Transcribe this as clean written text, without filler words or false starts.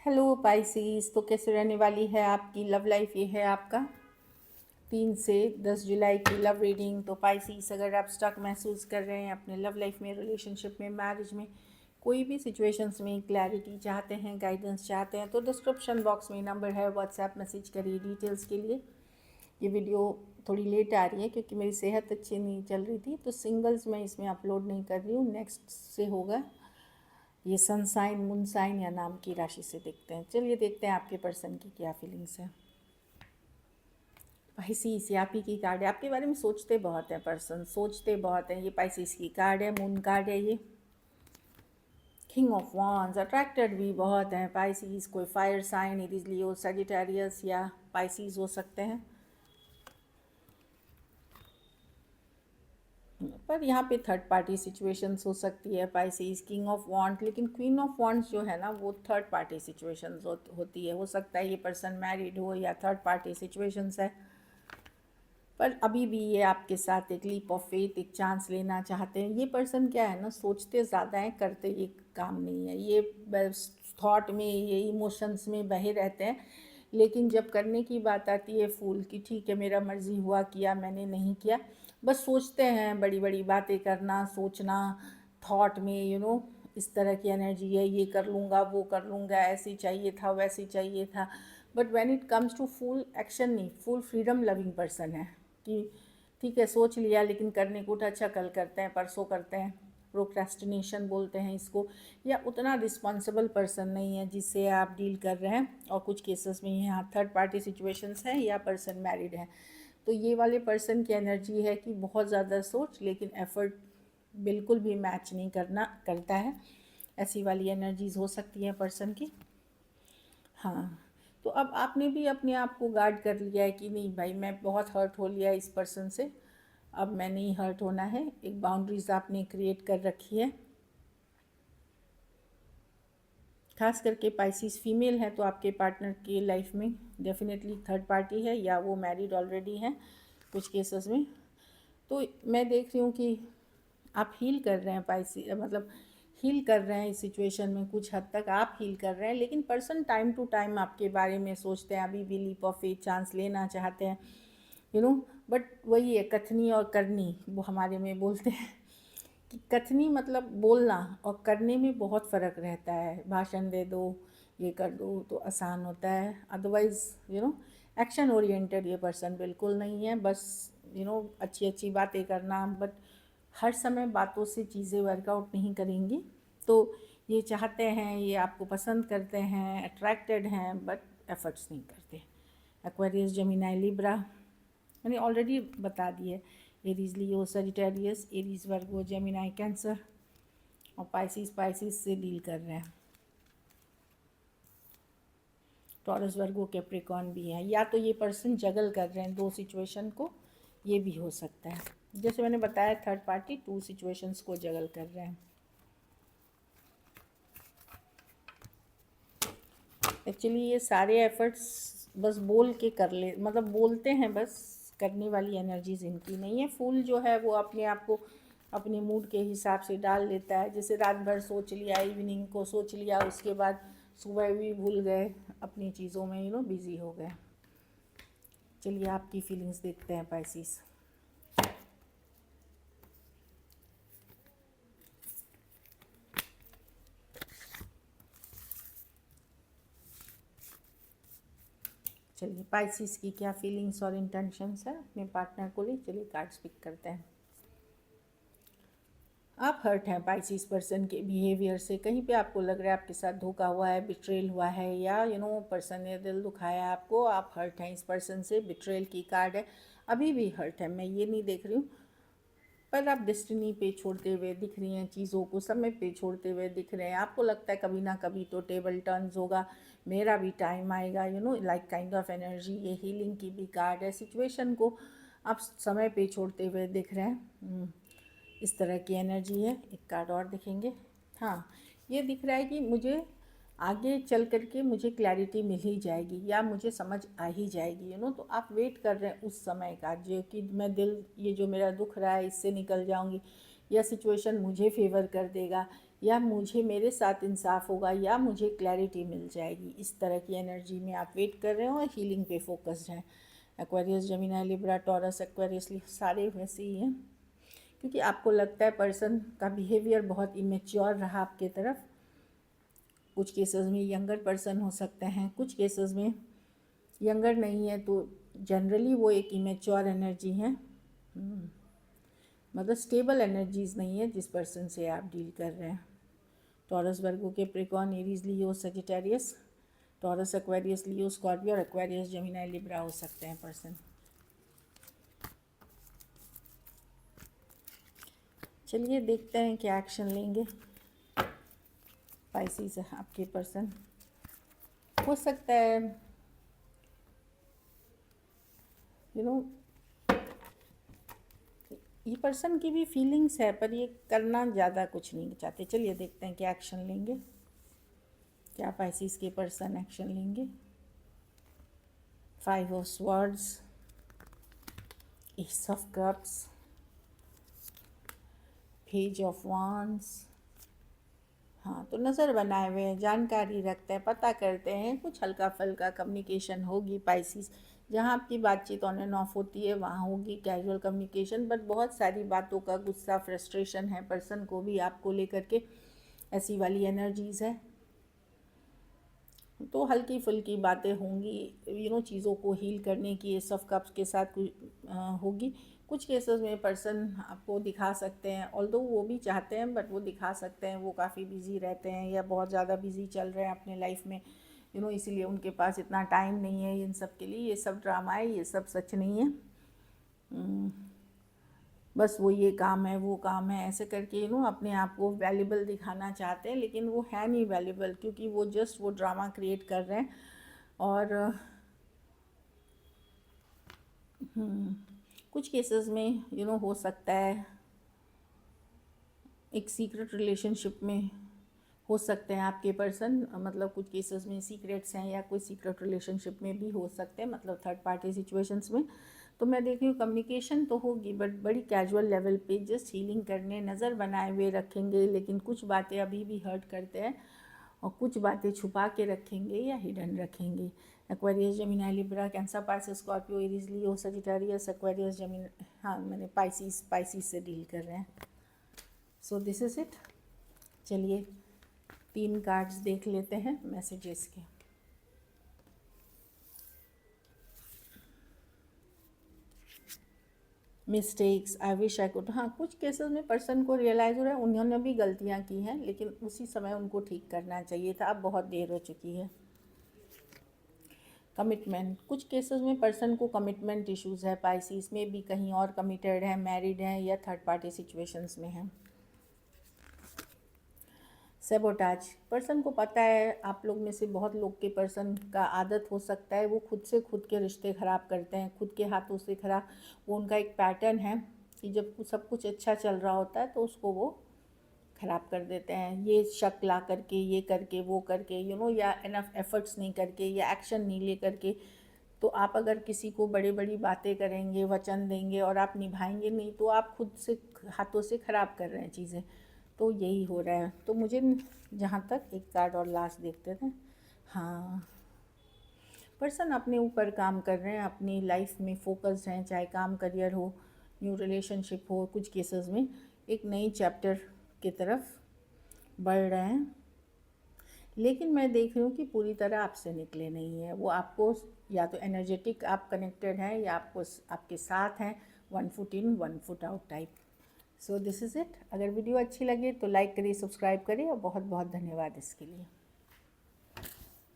Hello पाइसीस। तो कैसे रहने वाली है आपकी लव लाइफ? ये है आपका 3 से 10 जुलाई की लव रीडिंग। तो पाइसीस, अगर आप स्टक महसूस कर रहे हैं अपने लव लाइफ में, रिलेशनशिप में, मैरिज में, कोई भी सिचुएशंस में क्लैरिटी चाहते हैं, गाइडेंस चाहते हैं, तो डिस्क्रिप्शन बॉक्स में नंबर है, व्हाट्सएप मैसेज करिए डिटेल्स के लिए। ये वीडियो थोड़ी लेट आ रही है क्योंकि मेरी सेहत अच्छी नहीं चल रही थी, तो सिंगल्स में इसमें अपलोड नहीं कर रही हूँ, नेक्स्ट से होगा। ये सन साइन, मून साइन या नाम की राशि से देखते हैं। चलिए देखते हैं आपके पर्सन की क्या फीलिंग्स है। पाइसीस, ये आप ही की कार्ड है। आपके बारे में सोचते बहुत हैं पर्सन, सोचते बहुत हैं। ये पाइसीस की कार्ड है, मून कार्ड है। ये किंग ऑफ वांड्स, अट्रैक्टेड भी बहुत हैं पाइसीस। कोई fire sign, Aries, Leo, Sagittarius या पाइसीस हो सकते हैं। पर यहाँ पे थर्ड पार्टी सिचुएशंस हो सकती है पाइसीज। किंग ऑफ वॉन्ट, लेकिन क्वीन ऑफ वॉन्ट्स जो है ना, वो थर्ड पार्टी सिचुएशंस होती है। हो सकता है ये पर्सन मैरिड हो या थर्ड पार्टी सिचुएशंस है, पर अभी भी ये आपके साथ एक लीप ऑफ फेथ, एक चांस लेना चाहते हैं। ये पर्सन क्या है ना, सोचते ज़्यादा हैं, करते ये काम नहीं है। ये बस थॉट में, ये इमोशंस में बहे रहते हैं, लेकिन जब करने की बात आती है फूल की, ठीक है मेरा मर्ज़ी हुआ, किया मैंने, नहीं किया, बस सोचते हैं। बड़ी बड़ी बातें करना, सोचना, थॉट में इस तरह की एनर्जी है। ये कर लूँगा, वो कर लूँगा, ऐसे चाहिए था, वैसे चाहिए था। But when it comes to full action नहीं, फुल फ्रीडम लविंग पर्सन है कि ठीक है सोच लिया लेकिन करने को उठा, अच्छा कल करते हैं, परसों करते हैं, प्रोक्रेस्टिनेशन बोलते हैं इसको। या उतना रिस्पॉन्सिबल पर्सन नहीं है जिससे आप डील कर रहे हैं। और कुछ केसेस में यहाँ थर्ड पार्टी सिचुएशंस हैं या पर्सन मैरिड है। तो ये वाले पर्सन की एनर्जी है कि बहुत ज़्यादा सोच, लेकिन एफर्ट बिल्कुल भी मैच नहीं करता है। ऐसी वाली एनर्जीज हो सकती है पर्सन की। हाँ, तो अब आपने भी अपने आप को गार्ड कर लिया है कि नहीं भाई, मैं बहुत हर्ट हो लिया इस पर्सन से, अब मैं नहीं हर्ट होना है। एक बाउंड्रीज आपने क्रिएट कर रखी है। खास करके पाइसिस फीमेल है तो आपके पार्टनर की लाइफ में डेफिनेटली थर्ड पार्टी है या वो मैरिड ऑलरेडी हैं कुछ केसेस में। तो मैं देख रही हूँ कि आप हील कर रहे हैं पाइसी, मतलब हील कर रहे हैं इस सिचुएशन में। कुछ हद तक आप हील कर रहे हैं, लेकिन पर्सन टाइम टू टाइम आपके बारे में सोचते हैं, अभी भी लीप ऑफ फेथ चांस लेना चाहते हैं, बट वही है, कथनी और करनी, वो हमारे में बोलते हैं कि कथनी मतलब बोलना, और करने में बहुत फ़र्क रहता है। भाषण दे दो, ये कर दो तो आसान होता है, अदरवाइज़ एक्शन ओरिएंटेड ये पर्सन बिल्कुल नहीं है। बस अच्छी अच्छी बातें करना, बट हर समय बातों से चीज़ें वर्कआउट नहीं करेंगी। तो ये चाहते हैं, ये आपको पसंद करते हैं, अट्रैक्टेड हैं, बट एफर्ट्स नहीं करते। एक्वेरियस, जेमिनी, लिब्रा मैंने ऑलरेडी बता दिए। एरीज, लियो, सजिटेरियस, एरीज, वर्गो, जेमिनी, कैंसर और पाइसिस से डील कर रहे हैं। टॉरस, वर्गो, कैप्रिकॉर्न भी हैं। या तो ये पर्सन जगल कर रहे हैं दो सिचुएशन को, ये भी हो सकता है। जैसे मैंने बताया, थर्ड पार्टी टू सिचुएशंस को जगल कर रहे हैं। एक्चुअली ये सारे एफर्ट्स बस बोल के कर ले, मतलब बोलते हैं बस, करने वाली एनर्जीज इनकी नहीं है। फूल जो है वो अपने आप को अपने मूड के हिसाब से डाल लेता है। जैसे रात भर सोच लिया, इवनिंग को सोच लिया, उसके बाद सुबह भी भूल गए, अपनी चीज़ों में बिज़ी हो गए। चलिए आपकी फीलिंग्स देखते हैं पाइसिस। चलिए पाइसिस की क्या फीलिंग्स और इंटेंशंस है अपने पार्टनर को लिए। चलिए कार्ड्स पिक करते हैं। आप हर्ट हैं पाइसिस पर्सन के बिहेवियर से। कहीं पे आपको लग रहा है आपके साथ धोखा हुआ है, बिट्रेल हुआ है, या पर्सन ने दिल दुखाया आपको। आप हर्ट हैं इस पर्सन से, बिट्रेल की कार्ड है। अभी भी हर्ट है, मैं ये नहीं देख रही हूँ, पर आप डेस्टिनी पे छोड़ते हुए दिख रही हैं, चीज़ों को समय पे छोड़ते हुए दिख रहे हैं। आपको लगता है कभी ना कभी तो टेबल टर्न्स होगा, मेरा भी टाइम आएगा, लाइक काइंड ऑफ एनर्जी। ये हीलिंग की भी कार्ड है। सिचुएशन को आप समय पे छोड़ते हुए दिख रहे हैं, इस तरह की एनर्जी है। एक कार्ड और दिखेंगे। हाँ, ये दिख रहा है कि मुझे आगे चल कर के मुझे क्लैरिटी मिल ही जाएगी या मुझे समझ आ ही जाएगी। तो आप वेट कर रहे हैं उस समय का, जो कि मैं दिल, ये जो मेरा दुख रहा है इससे निकल जाऊंगी, या सिचुएशन मुझे फेवर कर देगा, या मुझे मेरे साथ इंसाफ होगा, या मुझे क्लैरिटी मिल जाएगी। इस तरह की एनर्जी में आप वेट कर रहे हो और हीलिंग पे फोकस्ड हैं। Aquarius, Gemini, Libra, taurus, Aquarius सारे वैसे ही हैं, क्योंकि आपको लगता है पर्सन का बिहेवियर बहुत इमेच्योर रहा आपके तरफ। कुछ केसेस में यंगर पर्सन हो सकते हैं, कुछ केसेस में यंगर नहीं है, तो जनरली वो एक इमेच्योर एनर्जी है। मतलब स्टेबल एनर्जीज नहीं है जिस पर्सन से आप डील कर रहे हैं। टॉरस, वर्गो, Capricorn, Aries, Leo, Sagittarius, taurus, Aquarius, लियो, स्कॉर्पियो और एक्वेरियस, जेमिनी, लिब्रा हो सकते हैं पर्सन। चलिए देखते हैं क्या एक्शन लेंगे पाइसेस आपके पर्सन। हो सकता है ये पर्सन की भी फीलिंग्स है, पर ये करना ज़्यादा कुछ नहीं चाहते। चलिए देखते हैं क्या एक्शन लेंगे, क्या पाइसेस के पर्सन एक्शन लेंगे। 5 of swords, S of cups, page of wands. हाँ, तो नज़र बनाए हुए हैं, जानकारी रखते हैं, पता करते हैं, कुछ हल्का फल्का कम्युनिकेशन होगी पाइसेस। जहाँ आपकी बातचीत ऑन एंड ऑफ होती है वहाँ होगी कैजुअल कम्युनिकेशन, बट बहुत सारी बातों का गुस्सा, फ्रस्ट्रेशन है पर्सन को भी आपको लेकर के, ऐसी वाली एनर्जीज़ है। तो हल्की फुल्की बातें होंगी, चीज़ों को हील करने की एस ऑफ कप्स के साथ होगी। कुछ केसेस में पर्सन आपको दिखा सकते हैं, ऑल्दो वो भी चाहते हैं बट वो दिखा सकते हैं वो काफ़ी बिजी रहते हैं या बहुत ज़्यादा बिजी चल रहे हैं अपने लाइफ में, इसीलिए उनके पास इतना टाइम नहीं है इन सब के लिए। ये सब ड्रामा है, ये सब सच नहीं है। बस वो ये काम है, वो काम है, ऐसे करके अपने आप को वैल्यूबल दिखाना चाहते हैं, लेकिन वो है नहीं वैल्यूबल, क्योंकि वो जस्ट वो ड्रामा क्रिएट कर रहे हैं। और कुछ केसेस में हो सकता है एक सीक्रेट रिलेशनशिप में हो सकते हैं आपके पर्सन, मतलब कुछ केसेस में सीक्रेट्स हैं या कोई सीक्रेट रिलेशनशिप में भी हो सकते हैं, मतलब थर्ड पार्टी सिचुएशंस में। तो मैं देख रही हूँ कम्युनिकेशन तो होगी बट बड़ी कैजुअल लेवल पे, जस्ट हीलिंग करने, नज़र बनाए हुए रखेंगे, लेकिन कुछ बातें अभी भी हर्ट करते हैं और कुछ बातें छुपा के रखेंगे या हिडन रखेंगे। Aquarius, Gemini, Libra, Cancer, Pisces, Scorpio, Aries, Leo, Sagittarius, Aquarius, Gemini, हाँ मैंने पाइसेस से डील कर रहे हैं। So this is it. चलिए 3 कार्ड्स देख लेते हैं मैसेजेस के। Mistakes, I wish I could. हाँ, कुछ केसेस में पर्सन को रियलाइज़ हो रहा है उन्होंने भी गलतियाँ की हैं, लेकिन उसी समय उनको ठीक करना चाहिए था, अब बहुत देर हो चुकी है। कमिटमेंट, कुछ केसेस में पर्सन को कमिटमेंट इश्यूज़ है, पाइसेस में भी कहीं और कमिटेड है, मैरिड है या थर्ड पार्टी सिचुएशंस में है। सेबोटाज, पर्सन को पता है आप लोग में से बहुत लोग के पर्सन का आदत हो सकता है वो खुद से खुद के रिश्ते ख़राब करते हैं, खुद के हाथों से ख़राब। वो उनका एक पैटर्न है कि जब सब कुछ अच्छा चल रहा होता है तो उसको वो ख़राब कर देते हैं, ये शक ला करके, ये करके, वो करके, या इनफ एफर्ट्स नहीं करके या एक्शन नहीं ले करके। तो आप अगर किसी को बड़ी बड़ी बातें करेंगे, वचन देंगे और आप निभाएंगे नहीं, तो आप खुद से हाथों से ख़राब कर रहे हैं चीज़ें। तो यही हो रहा है। तो मुझे जहाँ तक एक कार्ड और लास्ट देखते थे। हाँ, पर्सन अपने ऊपर काम कर रहे हैं, अपनी लाइफ में फोकस्ड हैं, चाहे काम, करियर हो, न्यू रिलेशनशिप हो, कुछ केसेस में एक नई चैप्टर की तरफ बढ़ रहे हैं। लेकिन मैं देख रही हूँ कि पूरी तरह आपसे निकले नहीं है वो, आपको या तो एनर्जेटिक आप कनेक्टेड हैं या आपको आपके साथ हैं, 1 foot in 1 foot out type. So this is it. अगर वीडियो अच्छी लगे तो लाइक करिए, सब्सक्राइब करिए और बहुत बहुत धन्यवाद इसके लिए।